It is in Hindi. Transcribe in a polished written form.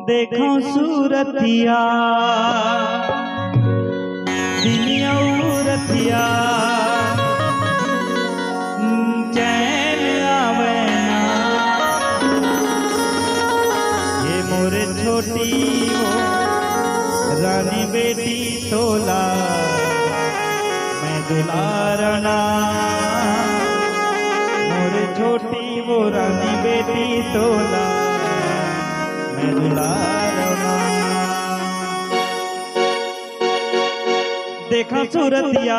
देखो सूरतिया दिनिया रतिया चैन आवे ना। ये मोरे छोटी वो रानी बेटी तोला मैं दुलारना। मोरे छोटी वो रानी बेटी तोला मैं दुलारना। देखा सूरतिया